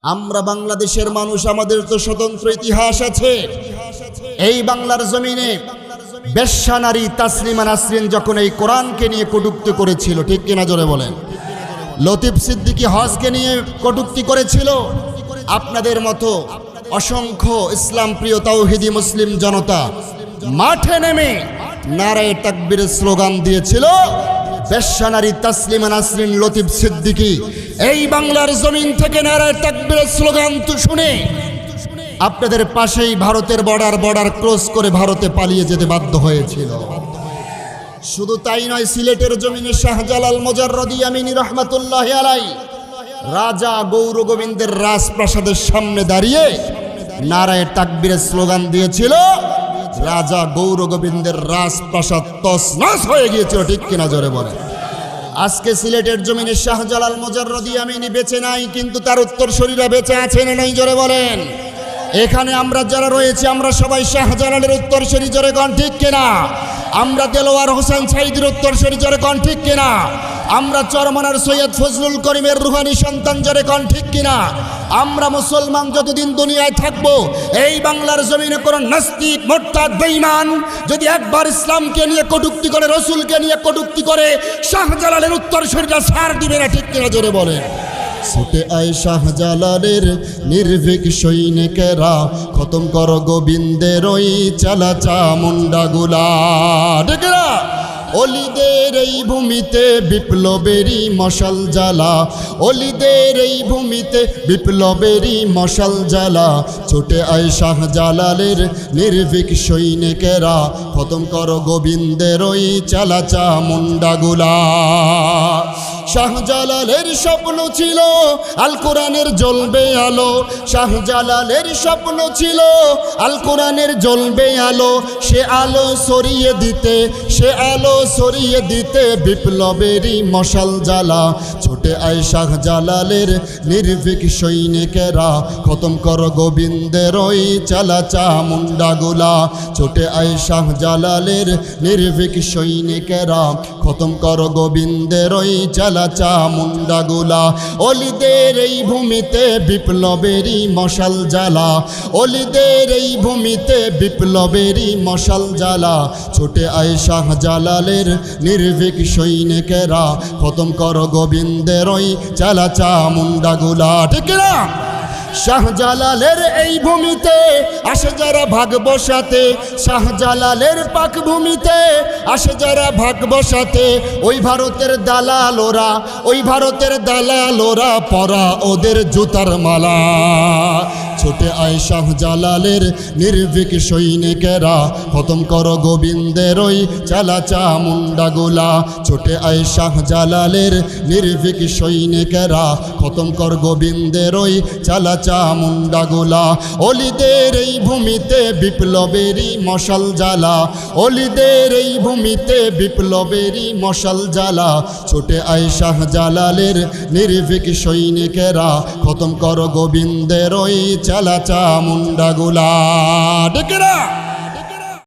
আমরা বাংলাদেশের মানুষ, আমাদের তো স্বতন্ত্র ইতিহাস আছে। এই বাংলার জমিনে বেশ্যা নারী তাসলিমা নাসরিন যখন এই কোরআনকে নিয়ে কটূক্তি করেছিল, ঠিক কিনা জোরে বলেন? লতিফ সিদ্দিকী হজকে নিয়ে কটূক্তি করেছিল। আপনাদের মতো অসংখ্য ইসলাম প্রিয় তাওহীদি মুসলিম জনতা মাঠে নেমে নারায়ে তাকবীরের স্লোগান দিয়েছিল। বেশ্যা নারী তাসলিমা নাসরিন, লতিফ সিদ্দিকী এই বাংলার জমিন থেকে নারায়ে তাকবীরের স্লোগান শুনে আপনাদের পাশেই ভারতের বর্ডার ক্রস করে ভারতে পালিয়ে যেতে বাধ্য হয়েছিল। শুধু তাই নয়, সিলেটের জমিনে শাহজালাল মুজাররদি আমিনী রহমাতুল্লাহ আলাইহি রাজা গৌর গোবিন্দের রাজপ্রাসাদের সামনে দাঁড়িয়ে নারায়ে তাকবীরের স্লোগান দিয়েছিল। রাজা গৌর গোবিন্দের রাজপ্রাসাদ তছনছ হয়ে গিয়েছিল, ঠিক কিনা জোরে বলেন? আজকে সিলেটের জমিনে শাহজালাল মুজাররদি আমিনী বেঁচে নাই, কিন্তু তার উত্তরসূরিরা বেঁচে আছে না নাই জোরে বলেন? এখানে আমরা যারা রয়েছে আমরা সবাই শাহজালালের উত্তরসূরি, জোরে কোন ঠিক কিনা? আমরা দেলোয়ার হোসেন সাইদির উত্তরসূরি, জোরে কোন ঠিক কিনা? আমরা চরমনার সৈয়দ ফজলুল করিমের রুহানি সন্তান, জোরে কোন ঠিক কিনা? আমরা মুসলমান যতদিন দুনিয়ায় থাকব, এই বাংলার জমিনে কোন নাস্তিক মুরতাদ বেঈমান যদি একবার ইসলামকে নিয়ে কটূক্তি করে, রসুলকে নিয়ে কটূক্তি করে, শাহজালালের উত্তরসূরিটা ছাড় দিবে না, ঠিক কিনা জোরে বলেন? ছুটে আয় শাহজালালের নির্ভীক সৈনিকেরা, খতম কর গোবিন্দের ওই চালা চামুন্ডাগুলা, ঠিক না? অলিদের এই ভূমিতে বিপ্লবেরই মশাল জ্বালা, অলিদের এই ভূমিতে বিপ্লবেরই মশাল জ্বালা। ছুটে আয় শাহজালালের নির্ভীক সৈনিকেরা, খতম কর গোবিন্দের ওই চালা চামুন্ডাগুলা। শাহজালালের স্বপ্ন ছিল আল কোরআনের জ্বলবে আলো, শাহজালালের স্বপ্ন ছিল আল কোরআনের জ্বলবে আলো। সে আলো সরিয়ে দিতে, সে আলো সরিয়ে দিতে বিপ্লবেরই মশাল জ্বালা। ছুটে আয় শাহজালালের নির্ভীক সৈনিকেরা, খতম কর গোবিন্দের ওই চালা চামুন্ডাগুলা। ছুটে আয় শাহজালালের নির্ভীক সৈনিকেরা, খতম কর গোবিন্দের ওই চালা চামুন্ডাগুলা। অলিদের এই ভূমিতে বিপ্লবেরই মশাল জ্বালা, অলিদের এই ভূমিতে বিপ্লবেরই মশাল জ্বালা। ছুটে আয় শাহজালালের নির্ভীক সৈনিকেরা, খতম কর গোবিন্দের ওই চালা চামুন্ডাগুলা, ঠিক না? শাহজালালের এই ভূমিতে আসে যারা ভাগ বসাতে, শাহজালালের পাক ভূমিতে আসে যারা ভাগ বসাতে, ওই ভারতের দালালোরা, ওই ভারতের দালালোরা পরা ওদের জুতার মালা। ছুটে আয় শাহজালালের নির্ভীক সৈনিকেরা, খতম কর গোবিন্দের ওই চালা চামুন্ডাগুলা। ছুটে আয় শাহজালালের নির্ভীক সৈনিকেরা, খতম কর গোবিন্দের ওই চালা চামুন্ডাগুলা। অলিদের এই ভূমিতে বিপ্লবেরই মশাল জ্বালা, অলিদের এই ভূমিতে বিপ্লবেরই মশাল জ্বালা। ছুটে আয় শাহজালালের নির্ভীক সৈনিকেরা, খতম কর গোবিন্দের ওই চালা চামুন্ডাগুলা, ঠিক না?